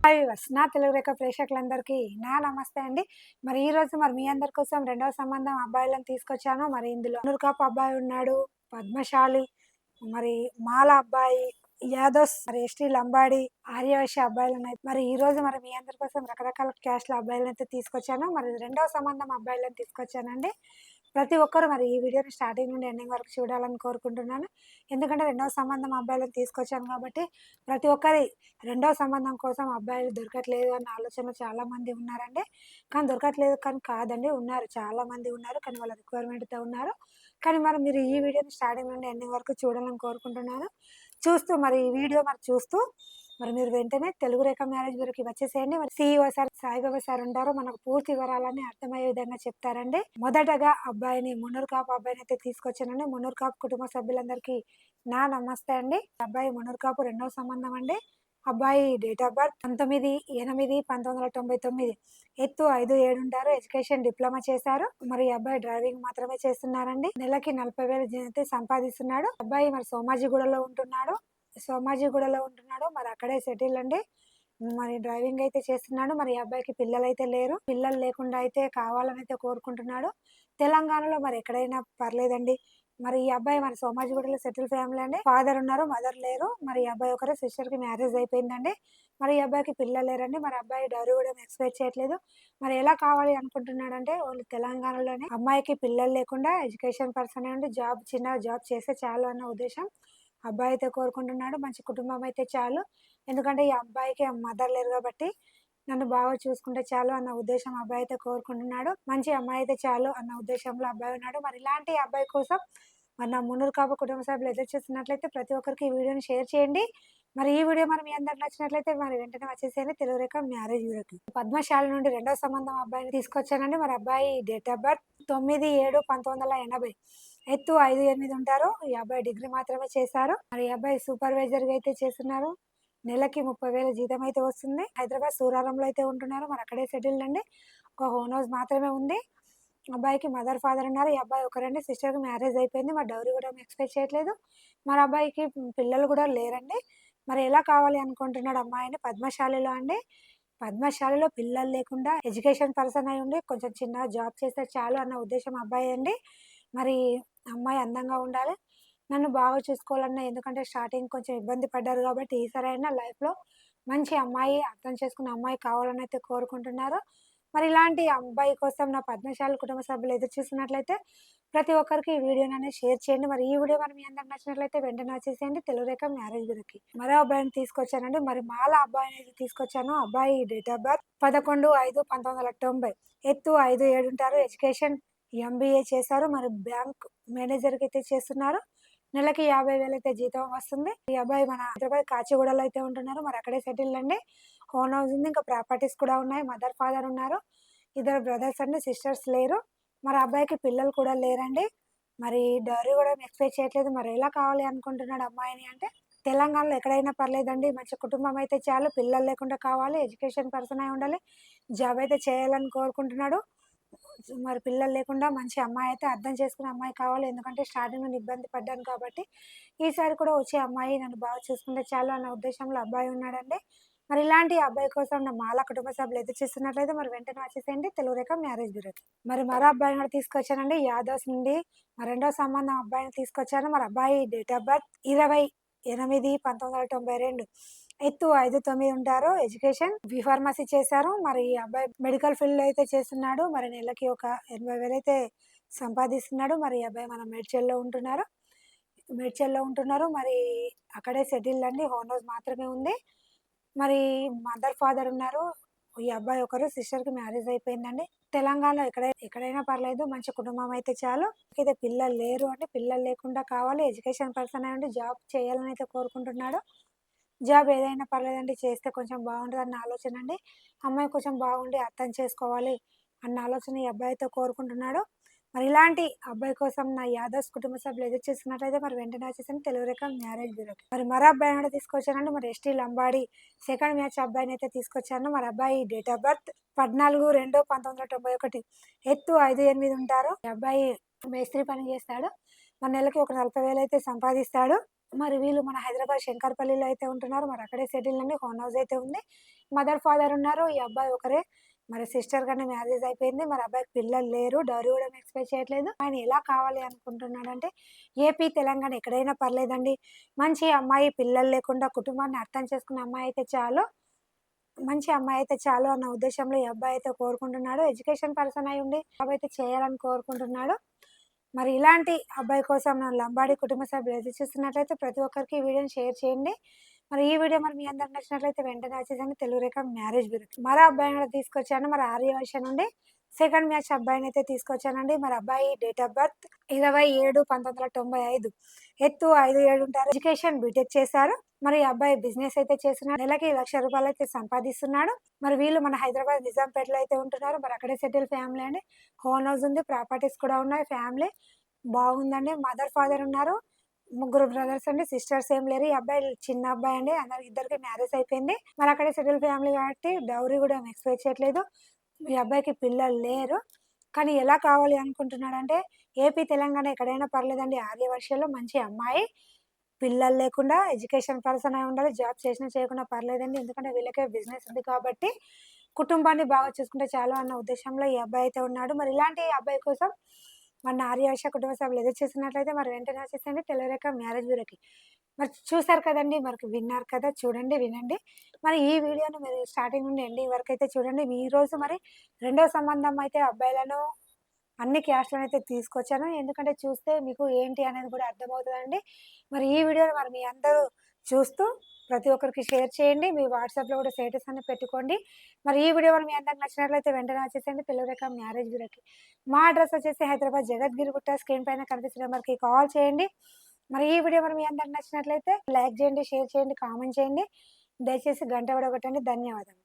Hi viewers. నా తెలుగు రేఖ ప్రేక్షకులందరికీ నా నమస్తే అండి. మరి ఈరోజు మీ అందరి కోసం రెండవ సంబంధం అబ్బాయిలను తీసుకొచ్చాను. మరి ఇందులో నూరుకాపు అబ్బాయి ఉన్నాడు, పద్మశాలి, మరి మాల అబ్బాయి, యాదవ్స్, మరి ఎస్టీ లంబాడి, ఆర్యవైశ్య అబ్బాయిలున్నాయి. మరి ఈ రోజు మీ అందరి కోసం రకరకాల క్యాస్ట్ల అబ్బాయిలను అయితే తీసుకొచ్చాను. మరి రెండవ సంబంధం అబ్బాయిలను తీసుకొచ్చానండి. ప్రతి ఒక్కరు ఈ వీడియోని స్టార్టింగ్ నుండి ఎండింగ్ వరకు చూడాలని కోరుకుంటున్నాను. ఎందుకంటే రెండవ సంబంధం అబ్బాయిలను తీసుకొచ్చాను కాబట్టి ప్రతి ఒక్కరి రెండవ సంబంధం కోసం అబ్బాయిలు దొరకట్లేదు అన్న ఆలోచన చాలా మంది ఉన్నారండి. కానీ దొరకట్లేదు కానీ కాదండి, ఉన్నారు, చాలా మంది ఉన్నారు. కానీ వాళ్ళ రిక్వైర్మెంట్తో ఉన్నారు. కానీ మీరు ఈ వీడియోని స్టార్టింగ్ నుండి ఎండింగ్ వరకు చూడాలని కోరుకుంటున్నాను. చూస్తూ ఈ వీడియో చూస్తూ మీరు వెంటనే తెలుగు రేఖ మ్యారేజ్ బ్యూరోకి వచ్చేసేయండి. మరి CEO సార్, సాయిబాబా సార్ ఉంటారు. మనకు పూర్తి వివరాలని అర్థమయ్యే విధంగా చెప్తారండి. మొదటగా మున్నూరు కాపు అబ్బాయిని అయితే తీసుకొచ్చానండి. మున్నూరు కాపు కుటుంబ సభ్యులందరికీ నా నమస్తే అండి. అబ్బాయి మున్నూరు కాపు రెండవ సంబంధం అండి. అబ్బాయి డేట్ ఆఫ్ బర్త్ 19/8/1999, ఎత్తు 5'7" ఉంటారు. ఎడ్యుకేషన్ డిప్లొమా చేశారు. మరి అబ్బాయి డ్రైవింగ్ మాత్రమే చేస్తున్నారండి. నెలకి 40,000 అయితే సంపాదిస్తున్నాడు. అబ్బాయి సోమాజిగూడలో ఉంటున్నాడు. మరి అక్కడే సెటిల్ అండి. మరి డ్రైవింగ్ అయితే చేస్తున్నాడు. మరి ఈ అబ్బాయికి పిల్లలు అయితే లేరు. పిల్లలు లేకుండా అయితే కావాలని అయితే కోరుకుంటున్నాడు. తెలంగాణలో ఎక్కడైనా పర్లేదండి. మరి ఈ అబ్బాయి సోమాజిగూడలో సెటిల్ ఫ్యామిలీ అండి. ఫాదర్ ఉన్నారు, మదర్ లేరు. మరి ఈ అబ్బాయి ఒకరు సిస్టర్ కి మ్యారేజ్ అయిపోయిందండి. మరి ఈ అబ్బాయికి పిల్లలు లేరండి. మరి అబ్బాయి డౌరీ కూడా ఎక్స్పెక్ట్ చేయట్లేదు. మరి ఎలా కావాలి అనుకుంటున్నాడంటే ఓన్లీ తెలంగాణలోనే అమ్మాయికి పిల్లలు లేకుండా ఎడ్యుకేషన్ పర్సన్ అండి, చిన్న జాబ్ చేస్తే చాలు అన్న ఉద్దేశం అబ్బాయి అయితే కోరుకుంటున్నాడు. మంచి కుటుంబం అయితే చాలు. ఎందుకంటే ఈ అబ్బాయికి మదర్ లేరు కాబట్టి నన్ను బాగా చూసుకుంటే చాలు అన్న ఉద్దేశం అబ్బాయి అయితే కోరుకుంటున్నాడు. మంచి అమ్మాయి అయితే చాలు అన్న ఉద్దేశంలో అబ్బాయి ఉన్నాడు. మరి ఇలాంటి అబ్బాయి కోసం నా మున్నూరు కాపు కుటుంబ సభ్యులు ఎదురు చూస్తున్నట్లయితే ప్రతి ఒక్కరికి ఈ వీడియోని షేర్ చేయండి. మరి ఈ వీడియో మీ అందరికి నచ్చినట్లయితే వెంటనే వచ్చేసేయండి తెలుగు రేఖ మ్యారేజ్ బ్యూరోకి. పద్మశాలి నుండి రెండవ సంబంధం అబ్బాయిని తీసుకొచ్చానండి. మరి అబ్బాయి డేట్ ఆఫ్ బర్త్ 9/7/1980, ఎత్తు 5'8" ఉంటారు. ఈ అబ్బాయి డిగ్రీ మాత్రమే చేశారు. మరి ఈ అబ్బాయి సూపర్వైజర్ గా అయితే చేస్తున్నారు. నెలకి 30,000 జీతం అయితే వస్తుంది. హైదరాబాద్ సూరారంలో అయితే ఉంటున్నారు. మరి అక్కడే సెటిల్ అండి. ఒక హోమ్ హౌస్ మాత్రమే ఉంది. అబ్బాయికి మదర్ ఫాదర్ ఉన్నారు. ఈ అబ్బాయి ఒకరండి. సిస్టర్ కి మ్యారేజ్ అయిపోయింది. మరి డౌరీ కూడా ఎక్స్పెక్ట్ చేయట్లేదు. మరి అబ్బాయికి పిల్లలు కూడా లేరండి. మరి ఎలా కావాలి అనుకుంటున్నాడు అమ్మాయిని? పద్మశాలిలో అండి. పద్మశాలిలో పిల్లలు లేకుండా ఎడ్యుకేషన్ పర్సన్ అయి ఉండి కొంచెం చిన్న జాబ్ చేస్తే చాలు అన్న ఉద్దేశం అబ్బాయి అండి. మరి అమ్మాయి అందంగా ఉండాలి, నన్ను బాగా చూసుకోవాలన్న, ఎందుకంటే స్టార్టింగ్ కొంచెం ఇబ్బంది పడ్డారు కాబట్టి ఈసారైనా లైఫ్లో మంచి అమ్మాయి, అర్థం చేసుకున్న అమ్మాయి కావాలని అయితే కోరుకుంటున్నారు. మరి ఇలాంటి అబ్బాయి కోసం నా పద్మశాలి కుటుంబ సభ్యులు ఎదురు చూస్తున్నట్లయితే ప్రతి ఒక్కరికి ఈ వీడియోని అనేది షేర్ చేయండి. మరి ఈ వీడియో మీ అందరికి నచ్చినట్లయితే వెంటనే వచ్చేసేయండి తెలుగు రేఖ మ్యారేజ్ బ్యూరోకి. మరో అబ్బాయిని తీసుకొచ్చానండి. మరి మాల అబ్బాయిని అయితే తీసుకొచ్చాను. అబ్బాయి డేట్ ఆఫ్ బర్త్ 11/5/1990, ఎత్తు 5'7" ఉంటారు. ఎడ్యుకేషన్ MBA చేశారు. మరి బ్యాంక్ మేనేజర్ కి అయితే చేస్తున్నారు. నెలకి 50,000 అయితే జీతం వస్తుంది. ఈ అబ్బాయి మన హైదరాబాద్ కాచిగూడలో అయితే ఉంటున్నారు. మరి అక్కడే సెటిల్ అండి. ఓన్ హౌస్ ఉంది, ఇంకా ప్రాపర్టీస్ కూడా ఉన్నాయి. మదర్ ఫాదర్ ఉన్నారు. ఇద్దరు బ్రదర్స్ అండి, సిస్టర్స్ లేరు. మరి అబ్బాయికి పిల్లలు కూడా లేరండి. మరి డౌరీ కూడా ఎక్స్పెక్ట్ చేయట్లేదు. మరి ఎలా కావాలి అనుకుంటున్నాడు అమ్మాయిని అంటే తెలంగాణలో ఎక్కడైనా పర్లేదండి. మంచి కుటుంబం అయితే చాలు, పిల్లలు లేకుండా కావాలి, ఎడ్యుకేషన్ పర్సన్ అయి ఉండాలి, జాబ్ అయితే చేయాలని కోరుకుంటున్నాడు. మరి పిల్లలు లేకుండా మంచి అమ్మాయి అయితే అర్థం చేసుకునే అమ్మాయి కావాలి. ఎందుకంటే స్టార్టింగ్ నుండి ఇబ్బంది పడ్డాను కాబట్టి ఈసారి కూడా వచ్చే అమ్మాయి నన్ను బాగా చూసుకుంటే చాలు అన్న ఉద్దేశంలో అబ్బాయి ఉన్నాడండి. మరి ఇలాంటి అబ్బాయి కోసం నా మాల కుటుంబ సభ్యులు ఎదురు చూస్తున్నట్లయితే వెంటనే వచ్చేసేయండి తెలుగు రేఖ మ్యారేజ్ బ్యూరోకి. మరి మరో అబ్బాయిని కూడా తీసుకొచ్చానండి. యాదవ్స్ నుండి రెండో సంబంధం అబ్బాయిని తీసుకొచ్చాను. మరి అబ్బాయి డేట్ ఆఫ్ బర్త్ 20/8/1992, ఎత్తు 5'9" ఉంటారు. ఎడ్యుకేషన్ ఫార్మసీ చేశారు. మరి ఈ అబ్బాయి మెడికల్ ఫీల్డ్ లో అయితే చేస్తున్నాడు. మరి నెలకి ఒక 80,000 అయితే సంపాదిస్తున్నాడు. మరి ఈ అబ్బాయి మన మేడ్చల్లో ఉంటున్నారు. మరి అక్కడే సెటిల్ అండి. హోమ్ హౌస్ మాత్రమే ఉంది. మరి మదర్ ఫాదర్ ఉన్నారు. ఈ అబ్బాయి ఒకరు, సిస్టర్ కి మ్యారేజ్ అయిపోయిందండి. తెలంగాణలో ఎక్కడైనా పర్లేదు, మంచి కుటుంబం అయితే చాలు. అయితే పిల్లలు లేరు అంటే పిల్లలు లేకుండా కావాలి, ఎడ్యుకేషన్ పర్సన్ అయ్యండి, జాబ్ చేయాలని అయితే కోరుకుంటున్నాడు. జాబ్ ఏదైనా పర్లేదండి, చేస్తే కొంచెం బాగుంటుంది అన్న ఆలోచన అండి. అమ్మాయి కొంచెం బాగుండి అర్థం చేసుకోవాలి అన్న ఆలోచన ఈ అబ్బాయి అయితే కోరుకుంటున్నాడు. మరి ఇలాంటి అబ్బాయి కోసం నా యాదవ్స్ కుటుంబ సభ్యులు ఎదురు చూస్తున్నట్లయితే వెంటనే వచ్చేసి తెలుగు రేఖ మ్యారేజ్ బ్యూరోకి. మరి మరో అబ్బాయిని కూడా తీసుకొచ్చానండి. మరి ఎస్టీ లంబాడి సెకండ్ మ్యాచ్ అబ్బాయిని అయితే తీసుకొచ్చాను. మరి అబ్బాయి డేట్ ఆఫ్ బర్త్ 14/2/1991, ఎత్తు 5'8" ఉంటారు. ఈ అబ్బాయి మేస్త్రి పని చేస్తాడు. మరి నెలకి ఒక 40,000 అయితే సంపాదిస్తాడు. మరి వీళ్ళు మన హైదరాబాద్ శంకర్పల్లిలో అయితే ఉంటున్నారు. మరి అక్కడే సెటిల్ అండి. ఓన్ హౌస్ అయితే ఉంది. మదర్, ఫాదర్ ఉన్నారు. ఈ అబ్బాయి ఒకరే. మరి సిస్టర్ గాని మ్యారేజ్ అయిపోయింది. మరి అబ్బాయికి పిల్లలు లేరు. డౌరీ కూడా ఎక్స్‌పెక్ట్ చేయట్లేదు. ఆయన ఎలా కావాలి అనుకుంటున్నాడంటే ఏపీ, తెలంగాణ ఎక్కడైనా పర్లేదండి. మంచి అమ్మాయి, పిల్లలు లేకుండా కుటుంబాన్ని అర్థం చేసుకున్న అమ్మాయి అయితే చాలు. మంచి అమ్మాయి అయితే చాలు అన్న ఉద్దేశంలో ఈ అబ్బాయి అయితే కోరుకుంటున్నాడు. ఎడ్యుకేషన్ పర్సన్ అయ్యుండి జాబ్ అయితే చేయాలని కోరుకుంటున్నాడు. మరి ఇలాంటి అబ్బాయి కోసం నా లంబాడి కుటుంబ సభ్యులు ఎదురు చూస్తున్నట్లయితే ప్రతి ఒక్కరికి ఈ వీడియోని షేర్ చేయండి. మరి ఈ వీడియో మరి మీ అందరికి నచ్చినట్లయితే వెంటనే వచ్చేసండి తెలుగు రేఖ మ్యారేజ్ బ్యూరో. మరో అబ్బాయిని కూడా తీసుకొచ్చాను. మరి ఆర్యవైశ్య నుండి సెకండ్ మ్యాచ్ అబ్బాయిని అయితే తీసుకొచ్చానండి. మరి అబ్బాయి డేట్ ఆఫ్ బర్త్ 27/1995, ఎత్తు 5'7" ఉంటారు. ఎడ్యుకేషన్ బీటెక్ చేశారు. మరి ఈ అబ్బాయి బిజినెస్ అయితే చేస్తున్నాడు. నెలకి ₹1,00,000 అయితే సంపాదిస్తున్నాడు. మరి వీళ్ళు మన హైదరాబాద్ నిజాంపేటలో అయితే ఉంటున్నారు. మరి అక్కడే సెటిల్ ఫ్యామిలీ అండి. ఓన్ హౌస్ ఉంది. ప్రాపర్టీస్ కూడా ఉన్నాయి. ఫ్యామిలీ బాగుందండి. మదర్, ఫాదర్ ఉన్నారు. ముగ్గురు బ్రదర్స్ అండి. సిస్టర్స్ ఏం లేరు. ఈ అబ్బాయి చిన్న అబ్బాయి అండి. ఇద్దరికి మ్యారేజ్ అయిపోయింది. మరి అక్కడే సెటిల్ ఫ్యామిలీ కాబట్టి డౌరీ కూడా ఎక్స్‌పెక్ట్ చేయట్లేదు. ఈ అబ్బాయికి పిల్లలు లేరు. కానీ ఎలా కావాలి అనుకుంటున్నాడంటే ఏపీ, తెలంగాణ ఎక్కడైనా పర్లేదండి. ఆర్యవర్షలో మంచి అమ్మాయి. పిల్లలు లేకుండా ఎడ్యుకేషన్ పర్సన్ అయి ఉండాలి. జాబ్ చేసినా చేయకున్నా పర్లేదండి. ఎందుకంటే వీళ్ళకే బిజినెస్ ఉంది కాబట్టి కుటుంబాన్ని బాగా చూసుకుంటే చాలు అన్న ఉద్దేశంలో ఈ అబ్బాయి అయితే ఉన్నాడు. మరి ఇలాంటి అబ్బాయి కోసం మన ఆర్యవర్ష కుటుంబ సభ్యులు ఎదురు చూస్తున్నట్లయితే మరి వెంటనే వచ్చేసేయండి తెలుగురేఖ మ్యారేజ్ బ్యూరోకి. మరి చూసారు కదండీ! మరి విన్నారు కదా! చూడండి, వినండి. మరి ఈ వీడియోని మీరు స్టార్టింగ్ నుండి ఎండింగ్ వరకైతే చూడండి. ఈరోజు మరి రెండో సంబంధం అయితే అబ్బాయిలను అన్ని క్యాస్ట్‌లనైతే తీసుకొచ్చాను. ఎందుకంటే చూస్తే మీకు ఏంటి అనేది కూడా అర్థమవుతదండి. మరి ఈ వీడియోని మరి మీ అందరూ చూస్తూ ప్రతి ఒక్కరికి షేర్ చేయండి. మీ వాట్సాప్‌లో కూడా స్టేటస్ అనేది పెట్టుకోండి. మరి ఈ వీడియో మరి మీ అందరికి నచ్చినట్లయితే వెంటనే వచ్చేసేయండి తెలుగురేఖ మ్యారేజ్ బ్యూరోకి. మా అడ్రెస్ వచ్చేసి హైదరాబాద్ జగద్గిరిగుట్ట. స్క్రీన్ పైన కనిపిస్తున్న నెంబర్‌కి కాల్ చేయండి. మరి ఈ వీడియో మరి మీ అందరికి నచ్చినట్లయితే లైక్ చేయండి, షేర్ చేయండి, కామెంట్ చేయండి. దయచేసి గంట కూడా కొట్టండి. ధన్యవాదాలు.